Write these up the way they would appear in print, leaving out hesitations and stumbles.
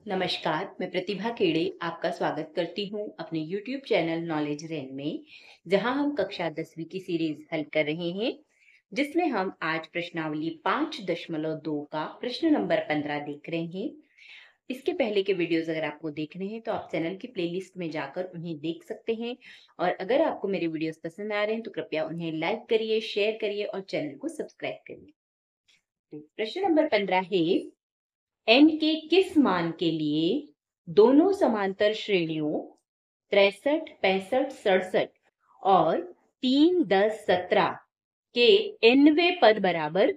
नमस्कार, मैं प्रतिभा केड़े आपका स्वागत करती हूँ अपने YouTube चैनल नॉलेज रेन में, जहाँ हम कक्षा 10वीं की सीरीज हल कर रहे हैं, जिसमें हम आज प्रश्नावली 5.2 का प्रश्न नंबर 15 देख रहे हैं। इसके पहले के वीडियोस अगर आपको देखने हैं तो आप चैनल की प्लेलिस्ट में जाकर उन्हें देख सकते हैं और अगर आपको मेरे वीडियोस पसंद आ रहे हैं तो कृपया उन्हें लाइक करिए, शेयर करिए और चैनल को सब्सक्राइब करिए। तो प्रश्न नंबर 15 है, n के किस मान के लिए दोनों समांतर श्रेणियों 63, 65, 67 और 3, 10, 17 के nवें पद बराबर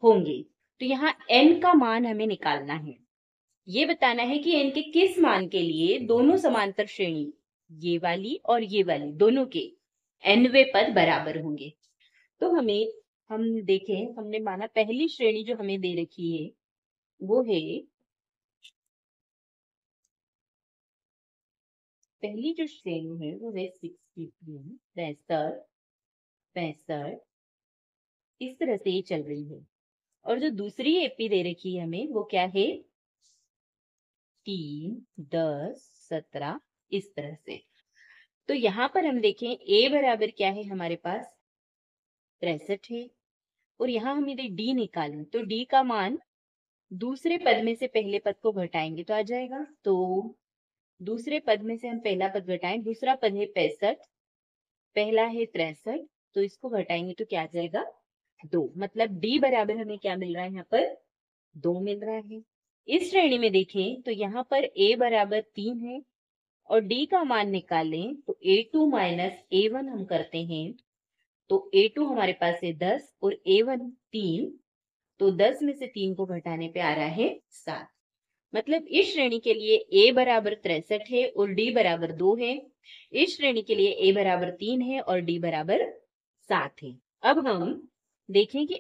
होंगे? तो यहाँ n का मान हमें निकालना है। ये बताना है कि n के किस मान के लिए दोनों समांतर श्रेणी, ये वाली और ये वाली, दोनों के nवें पद बराबर होंगे। तो हम देखें, हमने माना पहली श्रेणी जो हमें दे रखी है वो है, पहली जो श्रेणी है वो है 63, 63, 65, इस तरह से ये चल रही है। और जो दूसरी एपी दे रखी है हमें वो क्या है, 3, 10, 17, इस तरह से। तो यहाँ पर हम देखें a बराबर क्या है, हमारे पास 63 है और यहाँ हम यदि d निकालें तो d का मान दूसरे पद में से पहले पद को घटाएंगे तो आ जाएगा। तो दूसरे पद में से हम पहला पद घटाएं, दूसरा पद है 65, पहला है 63, तो इसको घटाएंगे तो क्या आ जाएगा, 2। मतलब d बराबर हमें क्या मिल रहा है, यहाँ पर 2 मिल रहा है। इस श्रेणी में देखें तो यहाँ पर a बराबर 3 है और d का मान निकालें तो a2 माइनस a1 हम करते हैं, तो a2 हमारे पास है 10 और a1 3, तो 10 में से 3 को घटाने पे आ रहा है 7। मतलब इस श्रेणी के लिए a बराबर 63 है और d बराबर 2 है। इस श्रेणी के लिए a बराबर 3 है और d बराबर 7 है। अब हम देखें कि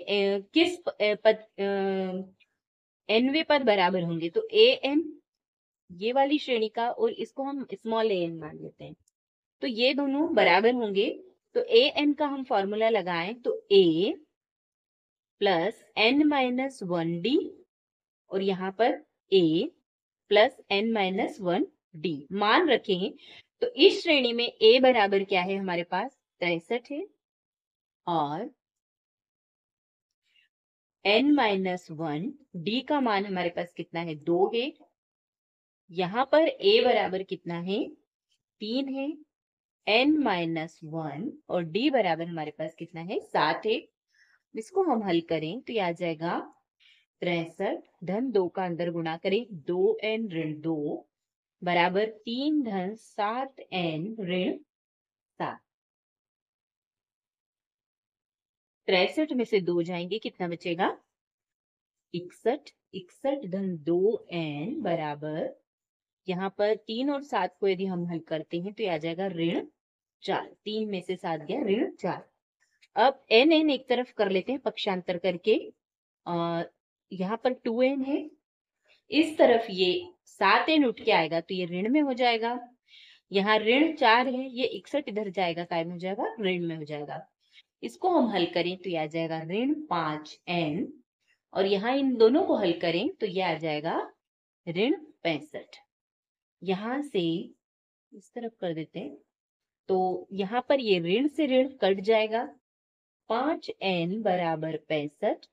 किस पद nवें पद बराबर होंगे। तो an ये वाली श्रेणी का और इसको हम स्मॉल an मान लेते हैं, तो ये दोनों बराबर होंगे। तो an का हम फॉर्मूला लगाएं तो a plus n minus 1d और यहाँ पर a plus n minus 1d मान रखें। तो इस श्रेणी में a बराबर क्या है, हमारे पास 63 है और n माइनस 1 d का मान हमारे पास कितना है, 2 है। यहाँ पर a बराबर कितना है, 3 है, n माइनस 1 और d बराबर हमारे पास कितना है, 7 है। इसको हम हल करें तो यह आ जाएगा 63 धन 2 का अंदर गुणा करें 2n ऋण 2 बराबर 3 धन 7n ऋण 7। 63 में से 2 जाएंगे, कितना बचेगा, 61। 61 धन 2n बराबर, यहाँ पर 3 और 7 को यदि हम हल करते हैं तो यह आ जाएगा ऋण 4। 3 में से 7 गया ऋण 4। अब n एक तरफ कर लेते हैं पक्षांतर करके, और यहाँ पर 2n है, इस तरफ ये 7n उठ के आएगा तो ये ऋण में हो जाएगा। यहाँ ऋण 4 है, ये 61 इधर जाएगा, काय में हो जाएगा, ऋण में हो जाएगा। इसको हम हल करें तो यह आ जाएगा ऋण 5n और यहाँ इन दोनों को हल करें तो यह आ जाएगा ऋण 65। यहाँ से इस तरफ कर देते हैं तो यहाँ पर ये ऋण से ऋण कट जाएगा, 5n बराबर 65,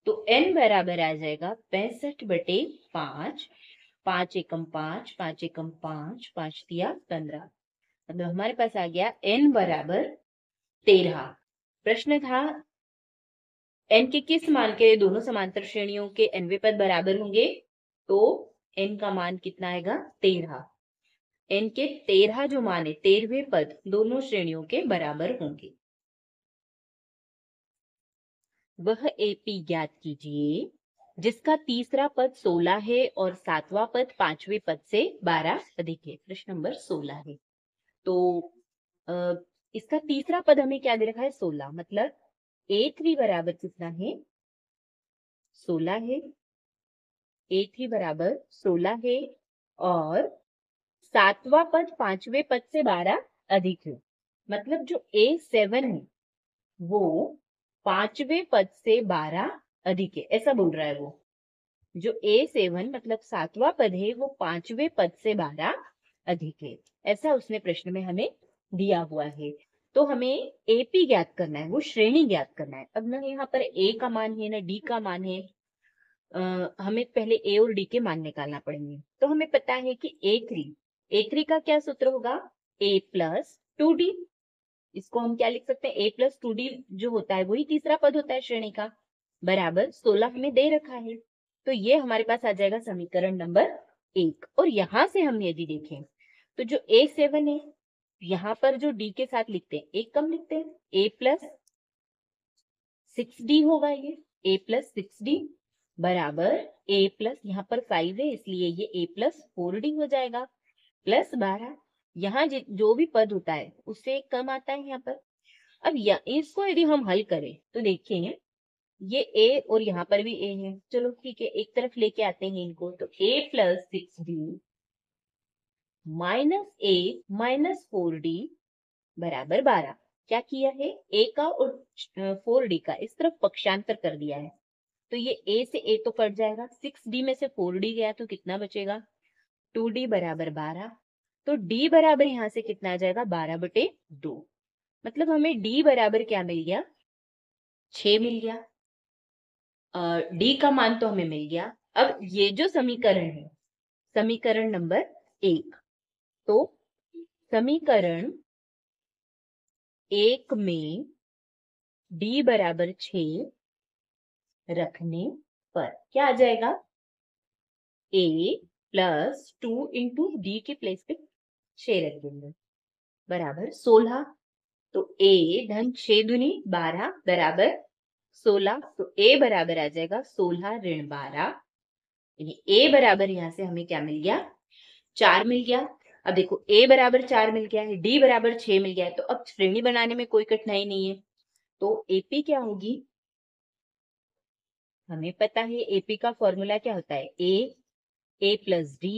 तो n बराबर आ जाएगा 65/5। 5 एकम 5, 5 एकम 5, 5 दिया 15, मतलब हमारे पास आ गया n बराबर 13। प्रश्न था n के किस मान के दोनों समांतर श्रेणियों के nवें पद बराबर होंगे, तो n का मान कितना आएगा, 13। n के 13 जो मान है, 13वें पद दोनों श्रेणियों के बराबर होंगे। वह एपी ज्ञात कीजिए जिसका तीसरा पद 16 है और 7वां पद 5वें पद से 12 अधिक है। प्रश्न नंबर 16 है। तो इसका तीसरा पद हमें क्या दे रखा है, 16, मतलब a3 बराबर कितना है, 16 है। a3 बराबर 16 है और 7वां पद 5वें पद से 12 अधिक है, मतलब जो a7 है वो 5वें पद से 12 अधिक है, ऐसा बोल रहा है वो। जो A7 मतलब 7वां पद है वो 5वें पद से 12 अधिक है, ऐसा उसने प्रश्न में हमें दिया हुआ है। तो हमें AP ज्ञात करना है, वो श्रेणी ज्ञात करना है। अब ना यहाँ पर A का मान है ना D का मान है, हमें पहले A और D के मान निकालना पड़ेंगे। तो हमें पता है कि A3 का क्या सूत्र होगा, A प्लस 2D। इसको हम क्या लिख सकते हैं, A प्लस 2D जो होता है वही तीसरा पद होता है श्रेणी का, बराबर 16 हमें दे रखा है। तो ये हमारे पास आ जाएगा समीकरण नंबर 1। और यहां से हम यदि देखें तो जो A7 है, यहाँ पर जो D के साथ लिखते हैं, एक कम लिखते हैं, A प्लस 6D होगा ये, A प्लस 6D बराबर A प्लस, यहाँ पर 5 है इसलिए ये A प्लस 4D हो जाएगा, प्लस 12। यहाँ जो भी पद होता है उससे एक कम आता है यहाँ पर। अब इसको यदि हम हल करें तो देखिए ये A और यहाँ पर भी A है, चलो ठीक है एक तरफ लेके आते हैं इनको। तो A plus 6D minus A minus 4D बराबर 12। क्या किया है, A का और 4D का इस तरफ पक्षांतर कर दिया है। तो ये A से A तो कट जाएगा, 6D में से 4D गया तो कितना बचेगा, 2D बराबर 12। तो D बराबर यहाँ से कितना आ जाएगा, 12/2। मतलब हमें D बराबर क्या मिल गया, 6 मिल गया। D का मान तो हमें मिल गया। अब ये जो समीकरण है, समीकरण नंबर 1, तो समीकरण 1 में D बराबर 6 रखने पर क्या आ जाएगा, A प्लस 2 इंटू D के प्लेस पे 6 रख देंगे बराबर 16। तो A धन 6 दूनी 12 बराबर 16। तो A बराबर आ जाएगा 16 ऋण 12। A बराबर यहां से हमें क्या मिल गया, 4 मिल गया। अब देखो A बराबर 4 मिल गया है, D बराबर 6 मिल गया है, तो अब श्रेणी बनाने में कोई कठिनाई नहीं है। तो AP क्या होगी, हमें पता है AP का फॉर्मूला क्या होता है, A plus D,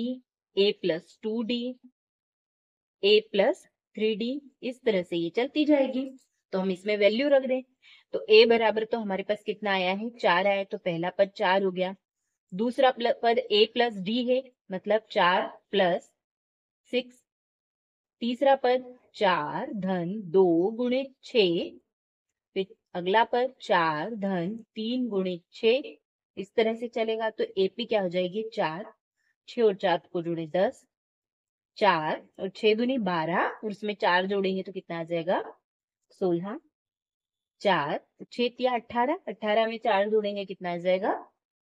A plus 2D, A plus 3D, इस तरह से ये चलती जाएगी। तो हम इसमें वैल्यू रख दें। तो A बराबर तो हमारे पास कितना आया है, 4 आया, तो पहला पद 4 हो गया। दूसरा पद A प्लस D है, मतलब 4 प्लस 6। तीसरा पद 4 धन 2 गुणित 6, फिर अगला पद 4 धन 3 गुणित 6, इस तरह से चलेगा। तो AP क्या हो जाएगी, 4, 6 और 4 को जोड़े 10, 4 और 6 दूनी 12, और उसमें 4 जोड़ेंगे तो कितना आ जाएगा, 16, 4 6 तिया 18, 18 में 4 जोड़ेंगे कितना आ जाएगा,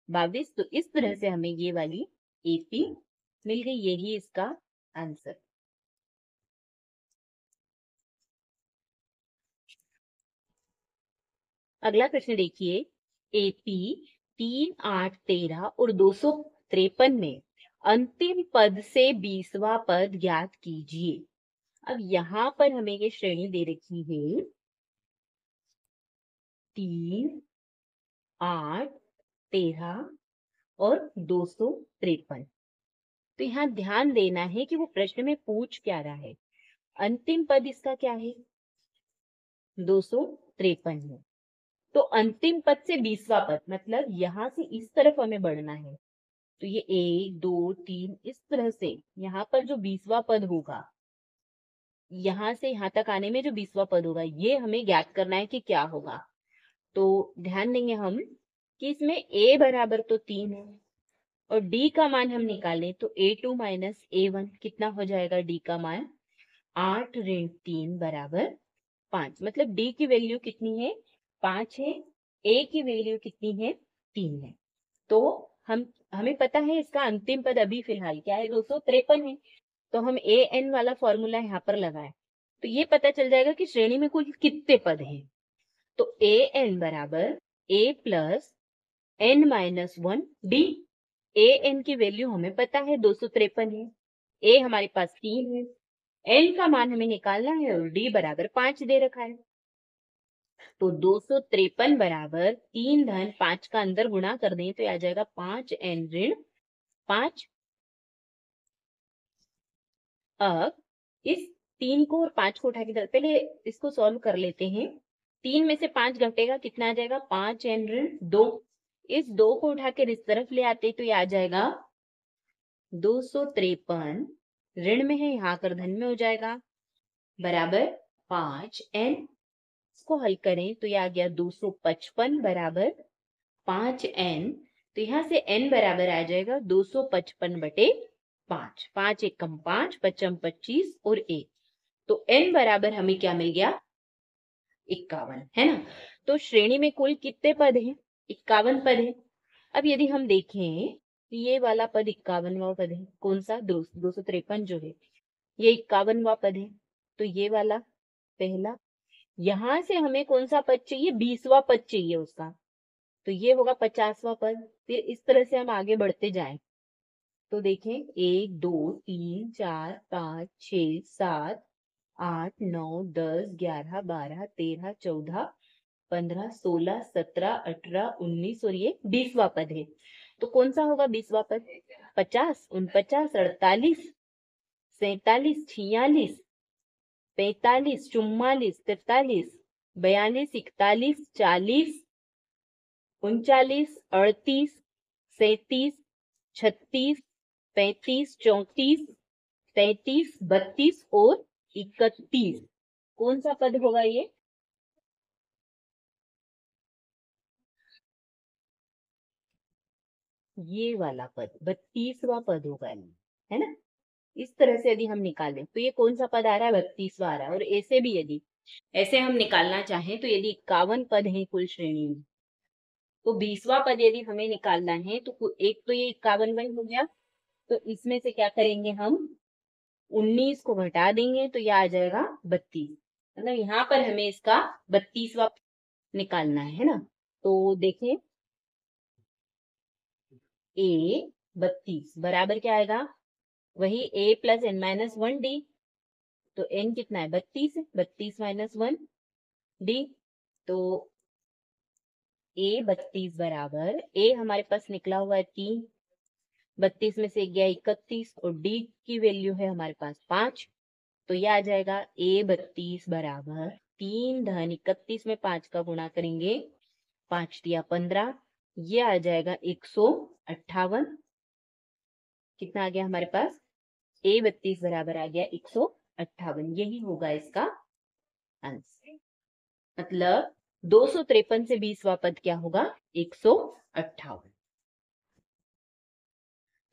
22। तो इस तरह से हमें ये वाली AP मिल गई, यही इसका आंसर। अगला प्रश्न देखिए, AP 3, 8, 13 और 253 में अंतिम पद से 20वां पद ज्ञात कीजिए। अब यहाँ पर हमें ये श्रेणी दे रखी है 3, 8, 13 और 253। तो यहाँ ध्यान देना है कि वो प्रश्न में पूछ क्या रहा है। अंतिम पद इसका क्या है, 253 है। तो अंतिम पद से 20वां पद, मतलब यहाँ से इस तरफ हमें बढ़ना है। तो ये 1, 2, 3 इस तरह से यहाँ पर जो 20वां पद होगा, यहाँ से यहाँ तक आने में जो 20वां पद होगा, ये हमें ज्ञात करना है कि क्या होगा। तो ध्यान देंगे हम कि इसमें A बराबर तो 3 है, और D का मान हम निकालें तो A2 माइनस A1 कितना हो जाएगा, D का मान 8 ऋण 3 बराबर 5। मतलब D की वैल्यू कितनी है, 5 है, A की वैल्यू कितनी है, 3 है। तो हमें पता है इसका अंतिम पद अभी फिलहाल क्या है, 253 है। तो हम AN वाला फॉर्मूला यहाँ पर लगाए तो ये पता चल जाएगा कि श्रेणी में कुल कितने पद हैं। तो AN बराबर A plus N minus 1 D। AN की वैल्यू हमें पता है 253 है, A हमारे पास 3 है, N का मान हमें निकालना है और D बराबर 5 दे रखा है। तो 253 बराबर 3 धन 5 का अंदर गुणा कर दें तो आ जाएगा 5N ऋण 5। अब इस 3 को और 5 को उठा के पहले इसको सॉल्व कर लेते हैं। 3 में से 5 घटेगा कितना आ जाएगा, 5N ऋण 2। इस 2 को उठा कर इस तरफ ले आते तो ये आ जाएगा 253, ऋण में है यहाँ कर धन में हो जाएगा, बराबर 5n। इसको हल करें तो ये आ गया 255 बराबर 5n। तो यहाँ से n बराबर आ जाएगा 255/5। 5 एकम 5, 5 25 और 1। तो n बराबर हमें क्या मिल गया? 51, है ना। तो श्रेणी में कुल कितने पद हैं? 51 पद है। अब यदि हम देखें तो ये वाला पद 51वां पद है। कौन सा? 253 जो है ये 51वां पद है। तो ये वाला पहला, यहां से हमें कौन सा पद चाहिए? 20वां पद चाहिए उसका, तो ये होगा 50वां पद। फिर इस तरह से हम आगे बढ़ते जाएं तो देखें 1 2 3 4 5 6 7 8 9 10 11 12 13 14 15 16 17 18 19 और ये 20वां पद है। तो कौन सा होगा 20वां पद? 50, 49, 48, 47, 46, 45, 44, 43, 42, 41, 40, 39, 38, 37, 36, 35, 34, 33, 32 और 31। कौन सा पद होगा ये? ये वाला पद 32वां पद होगा ये, है ना। इस तरह से यदि हम निकालें तो ये कौन सा पद आ रहा है? 32वां आ रहा है। और ऐसे भी यदि ऐसे हम निकालना चाहें तो यदि 51 पद है कुल श्रेणी में, तो 20वां पद यदि हमें निकालना है तो एक तो ये 51वां हो गया, तो इसमें से क्या करेंगे हम? 19 को घटा देंगे तो यह आ जाएगा 32। मतलब यहाँ पर हमें इसका 32वां निकालना है ना। तो देखें a 32 बराबर क्या आएगा? वही a plus n minus 1d। तो n कितना है? 32 है। 32 माइनस 1 d। तो a 32 बराबर a हमारे पास निकला हुआ है 3, 32 में से गया 31 और d की वैल्यू है हमारे पास 5। तो यह आ जाएगा a 32 बराबर 3 धन 31 में 5 का गुणा करेंगे, 5 दिया 15, ये आ जाएगा 158। कितना आ गया हमारे पास? a 32 बराबर आ गया 158। यही होगा इसका आंसर। मतलब 253 से 20वां पद क्या होगा? 158।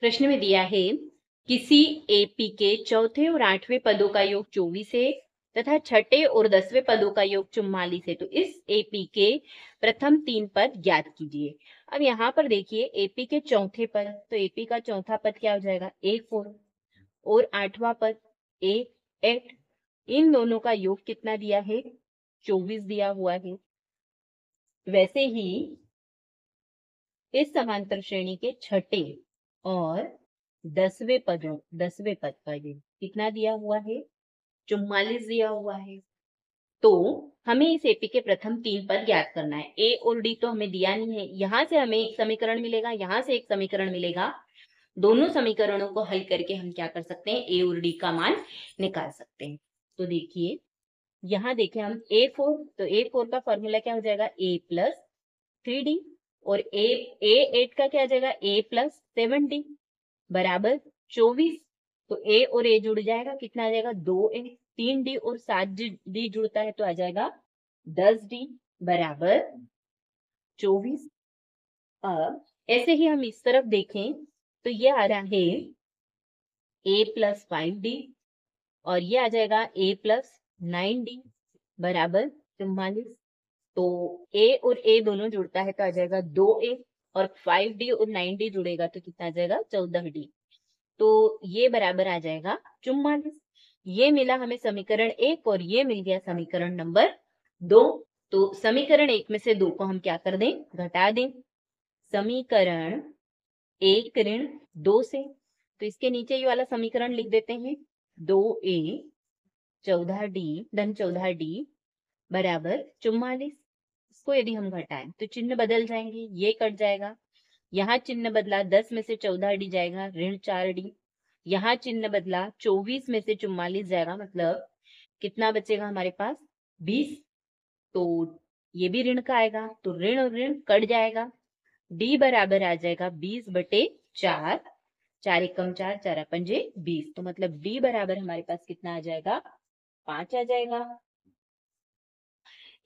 प्रश्न में दिया है किसी एपी के चौथे और 8वें पदों का योग 24 है तथा छठे और 10वें पदों का योग 44 है, तो इस एपी के प्रथम 3 पद ज्ञात कीजिए। अब यहाँ पर देखिए एपी के चौथे पद, तो एपी का चौथा पद क्या हो जाएगा? A4 और 8वां पद A8। इन दोनों का योग कितना दिया है? 24 दिया हुआ है। वैसे ही इस समांतर श्रेणी के छठे और 10वें पद का योग कितना दिया हुआ है? 44 दिया हुआ है। तो हमें इस एपी के प्रथम 3 पद ज्ञात करना है। ए और डी तो हमें दिया नहीं है। यहां से हमें एक समीकरण मिलेगा, यहां से एक समीकरण मिलेगा। दोनों समीकरणों को हल करके हम क्या कर सकते हैं? ए और डी का मान निकाल सकते हैं। तो देखिए यहाँ देखें हम A4, तो A4 का फॉर्मूला क्या हो जाएगा? A plus 3D। और A8 का क्या हो जाएगा? A प्लस 7D बराबर 24। तो A और A जुड़ जाएगा, कितना आ जाएगा? 2A। 3D और 7D जुड़ता है तो आ जाएगा 10D बराबर 24। अब ऐसे ही हम इस तरफ देखें तो ये आ रहा है A प्लस 5D और ये आ जाएगा A प्लस 9D बराबर 44। तो A और A दोनों जुड़ता है तो आ जाएगा 2A और 5D और 9D जुड़ेगा तो कितना आ जाएगा? 14D। तो ये बराबर आ जाएगा 44। ये मिला हमें समीकरण 1 और ये मिल गया समीकरण नंबर 2। तो समीकरण 1 में से 2 को हम क्या कर दें? घटा दें। समीकरण 1 ऋण 2 से, तो इसके नीचे ये वाला समीकरण लिख देते हैं। 2A 14D धन 14D बराबर 44। इसको यदि हम घटाएं तो चिन्ह बदल जाएंगे, ये कट जाएगा। यहाँ चिन्ह बदला 10 में से 14D जाएगा ऋण 4D। यहाँ चिन्ह बदला 24 में से 44 जाएगा, मतलब कितना बचेगा हमारे पास? 20। तो ये भी ऋण का आएगा तो ऋण और ऋण कट जाएगा, डी बराबर आ जाएगा 20/4, 4 एकम 4, 4 पंजे 20। तो मतलब डी बराबर हमारे पास कितना आ जाएगा, 5 आ जाएगा।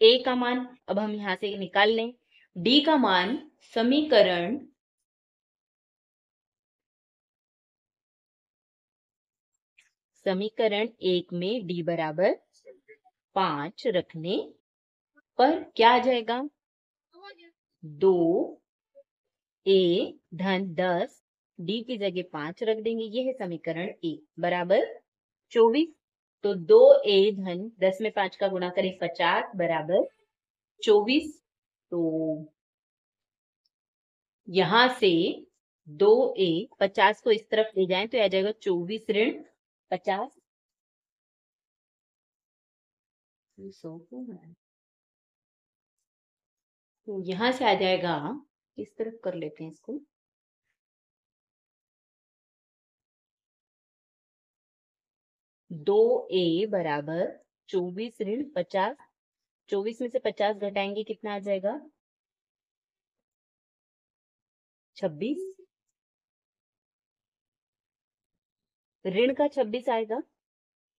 ए का मान अब हम यहां से निकाल लें। डी का मान समीकरण एक में डी बराबर 5 रखने पर क्या आ जाएगा, 2 ए धन 10, डी की जगह 5 रख देंगे। ये है समीकरण ए बराबर 24। तो 2a धन 10 में 5 का गुणा करें 50 बराबर 24। तो यहां से 2a 50 को इस तरफ ले जाएं तो आ जाएगा 24 ऋण 50। तो यहां से आ जाएगा, इस तरफ कर लेते हैं इसको, 2a बराबर 24 ऋण 50। 24 में से 50 घटाएंगे कितना आ जाएगा, 26। ऋण का 26 आएगा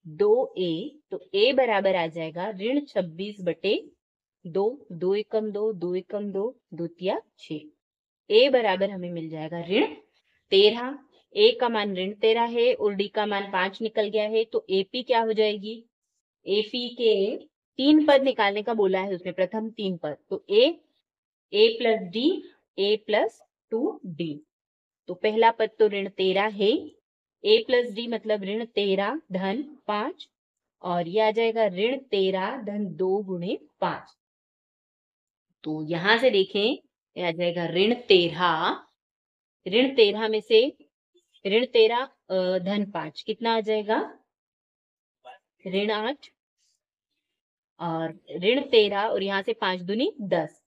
2a, तो a बराबर आ जाएगा ऋण 26/2। 2 एकम 2, 2 एकम 2, 2 तिया 6। a बराबर हमें मिल जाएगा ऋण 13। a का मान ऋण 13 है और d का मान 5 निकल गया है। तो AP क्या हो जाएगी, AP के 3 पद निकालने का बोला है उसमें, प्रथम 3 पद। तो a plus d, a plus 2d। तो पहला पद तो ऋण 13 है, a प्लस d मतलब ऋण 13 धन 5, और ये आ जाएगा ऋण 13 धन 2 गुणे 5। तो यहां से देखें, ये आ जाएगा ऋण 13 में से ऋण 13 धन 5 कितना आ जाएगा, ऋण 8, और ऋण 13 और यहां से 5 दूनी 10।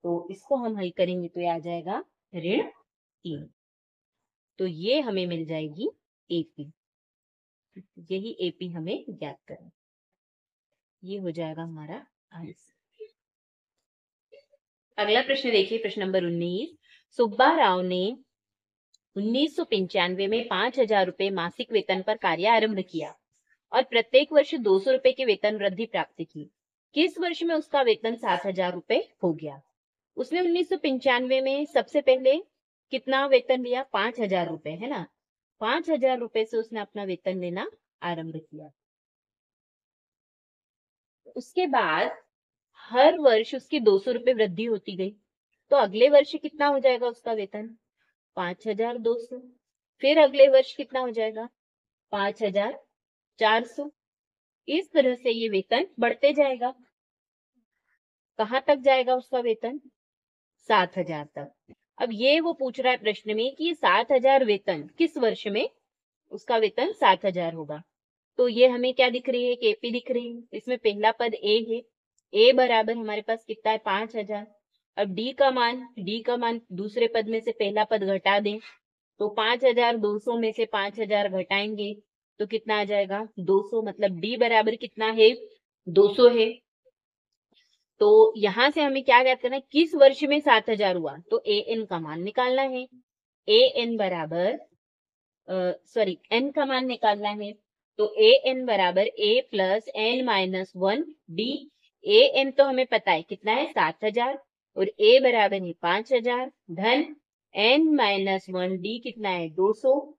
तो इसको हम हल करेंगे तो ये आ जाएगा ऋण 3। तो ये हमें मिल जाएगी AP। यही AP हमें ज्ञात करना। ये हो जाएगा हमारा आंसर। अगला प्रश्न देखिए, प्रश्न नंबर 19। सुब्बा राव ने 1995 में 5,000 रुपए मासिक वेतन पर कार्य आरंभ किया और प्रत्येक वर्ष 200 रुपए की वेतन वृद्धि प्राप्त की। किस वर्ष में उसका वेतन 7,000 रुपए हो गया। उसने 1995 में सबसे पहले कितना वेतन लिया, 5,000 रुपए, है ना। 5,000 रुपए से उसने अपना वेतन लेना आरंभ किया। उसके बाद हर वर्ष उसकी 200 रुपए वृद्धि होती गई। तो अगले वर्ष कितना हो जाएगा उसका वेतन, 5,200। फिर अगले वर्ष कितना हो जाएगा, 5,400। इस तरह से ये वेतन बढ़ते जाएगा। कहां तक जाएगा उसका वेतन, 7,000 तक। अब ये वो पूछ रहा है प्रश्न में कि 7,000 वेतन किस वर्ष में उसका वेतन 7,000 होगा। तो ये हमें क्या दिख रही है, केपी दिख रही है। इसमें पहला पद ए है, ए बराबर हमारे पास कितना है, 5,000। अब डी का मान दूसरे पद में से पहला पद घटा दें तो 5,200 में से 5,000 घटाएंगे तो कितना आ जाएगा, 200। मतलब डी बराबर कितना है, 200 है। तो यहां से हमें क्या ज्ञात करना है, किस वर्ष में 7,000 हुआ। तो ए एन का मान निकालना है। ए एन बराबर एन का मान निकालना है। तो ए एन बराबर ए plus N minus 1 D. A N तो हमें पता है कितना है, 7,000, और ए बराबर है 5,000 धन एन माइनस 1 डी कितना है, 200।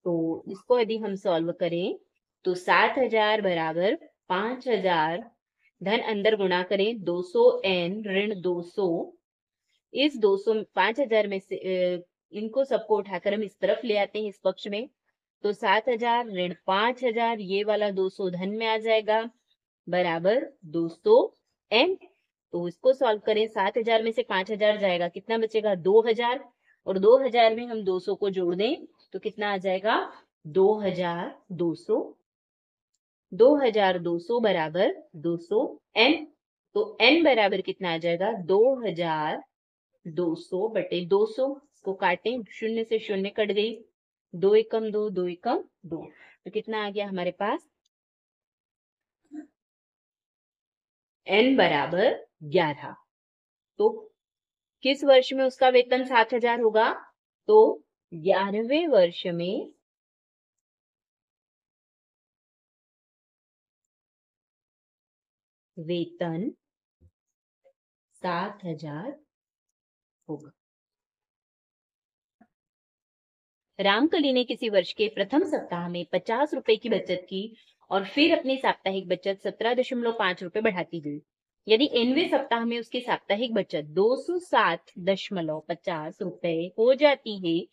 तो इसको यदि हम सॉल्व करें तो 7,000 बराबर 5,000 धन अंदर गुणा करें 200 n ऋण 200। इस 200 5,000 में से इनको सबको उठाकर हम इस तरफ ले आते हैं, इस पक्ष में। तो 7,000 ऋण 5,000, ये वाला 200 धन में आ जाएगा बराबर 200 n। तो इसको सॉल्व करें, 7,000 में से 5,000 जाएगा, कितना बचेगा, 2,000, और 2,000 में हम 200 को जोड़ दें तो कितना आ जाएगा, 2,200। 2,200 बराबर 200 n। तो n बराबर कितना आ जाएगा, 2,200/200। को काटें, शून्य से शून्य कट गई, 2 एकम 2, 2 एकम 2। तो कितना आ गया हमारे पास, n बराबर 11। तो किस वर्ष में उसका वेतन 7,000 होगा? तो 11वें वर्ष में वेतन 7,000 होगा। रामकली ने किसी वर्ष के प्रथम सप्ताह में 50 रुपए की बचत की और फिर अपनी साप्ताहिक बचत 17.5 रुपए बढ़ाती गई। यदि nवें सप्ताह में उसकी साप्ताहिक बचत 207.50 रुपए हो जाती है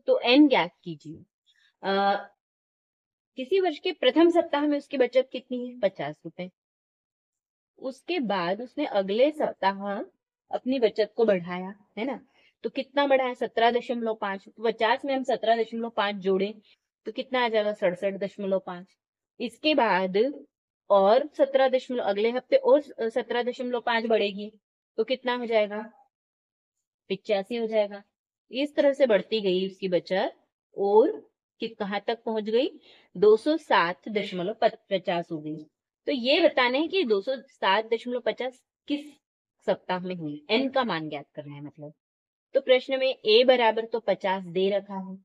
तो n ज्ञात कीजिए। किसी वर्ष के प्रथम सप्ताह में उसकी बचत कितनी है? 50 रुपए। उसके बाद उसने अगले सप्ताह अपनी बचत को बढ़ाया, है ना? तो कितना बढ़ाया? 17.5। 50 में हम 17.5 जोड़े तो कितना आ जाएगा? 67.5। इसके बाद और 17 अगले हफ्ते और 17.5 बढ़ेगी तो कितना हो जाएगा? 85 हो जाएगा। इस तरह से बढ़ती गई उसकी बचत और कहाँ तक पहुंच गई? 207.50 हो गई। तो ये बताना है कि 207.50 किस सप्ताह में हुई, n का मान ज्ञात करना है मतलब। तो प्रश्न में a बराबर तो 50 दे रखा है,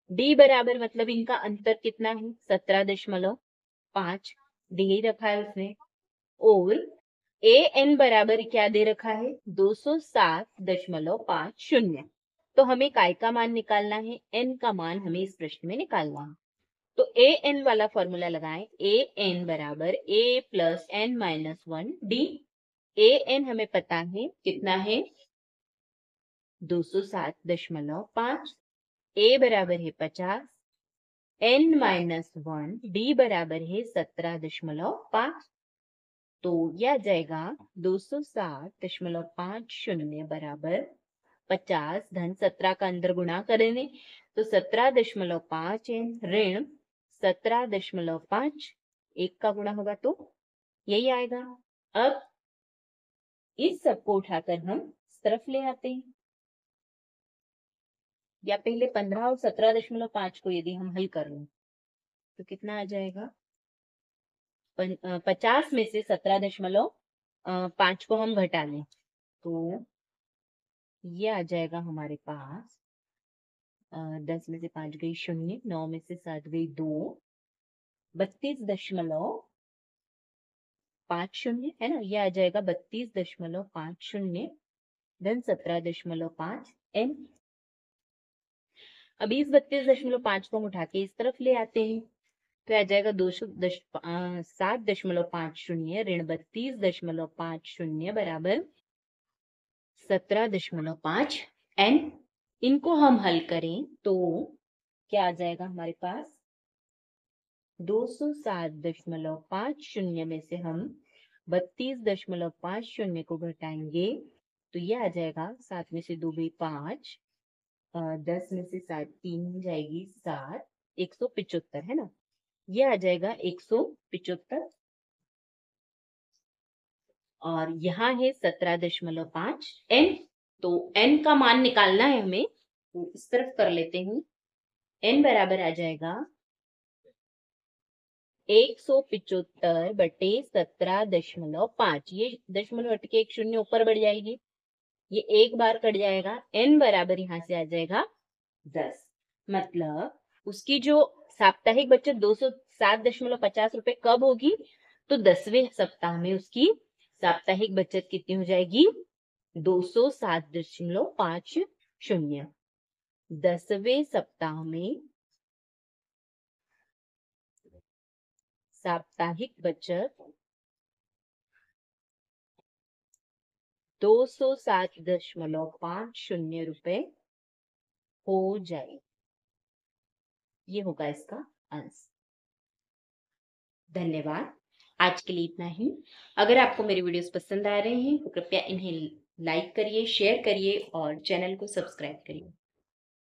d बराबर मतलब इनका अंतर कितना है? 17.5 दे ही रखा है उसने, और an बराबर क्या दे रखा है? 207.50। तो हमें काय का मान निकालना है, n का मान हमें इस प्रश्न में निकालना है। तो an वाला फॉर्मूला लगाएं, an बराबर a plus n minus 1 d। an हमें पता है कितना है? 207.5। a बराबर है 50, n माइनस 1 d बराबर है 17.5। तो यह आ जाएगा 207.50 बराबर 50 धन 17 का अंदर गुणा करेंगे तो 17.5 ऋण 17.5, एक का गुणा होगा तो यही आएगा। अब इस सब को उठाकर हम इस तरफ ले आते हैं, या पहले 15 और 17.5 को यदि हम हल कर लें तो कितना आ जाएगा? 50 में से 17.5 को हम घटा लें तो ये आ जाएगा हमारे पास 10 में से 5 गई 0, 9 में से 7 गई 2, 32.50 है ना? ये आ जाएगा 32.50 धन 17.5 n। अब इस 32.5 को हम उठा के इस तरफ ले आते हैं तो आ जाएगा 7.50 ऋण 32.50 बराबर 17.5 n। इनको हम हल करें तो क्या आ जाएगा हमारे पास? 207.50 में से हम 32.50 को घटाएंगे तो ये आ जाएगा 7 में से 2 गई 5, 10 में से 7 3 जाएगी 7, 175 है ना? ये आ जाएगा 175 और यहाँ है 17.5 n। तो n का मान निकालना है हमें, तो इस तरफ कर लेते हैं। n बराबर आ जाएगा 175/17.5। ये दशमलव हट के एक शून्य ऊपर बढ़ जाएगी, ये एक बार कट जाएगा, n बराबर यहाँ से आ जाएगा 10। मतलब उसकी जो साप्ताहिक बचत 207.50 रुपए कब होगी? तो 10वें सप्ताह में उसकी साप्ताहिक बचत कितनी हो जाएगी? 207.50। 10वें सप्ताह में साप्ताहिक बचत 207.50 रुपए हो जाए। ये होगा इसका आंसर। धन्यवाद। आज के लिए इतना ही। अगर आपको मेरे वीडियोस पसंद आ रहे हैं तो कृपया इन्हें लाइक करिए, शेयर करिए और चैनल को सब्सक्राइब करिए।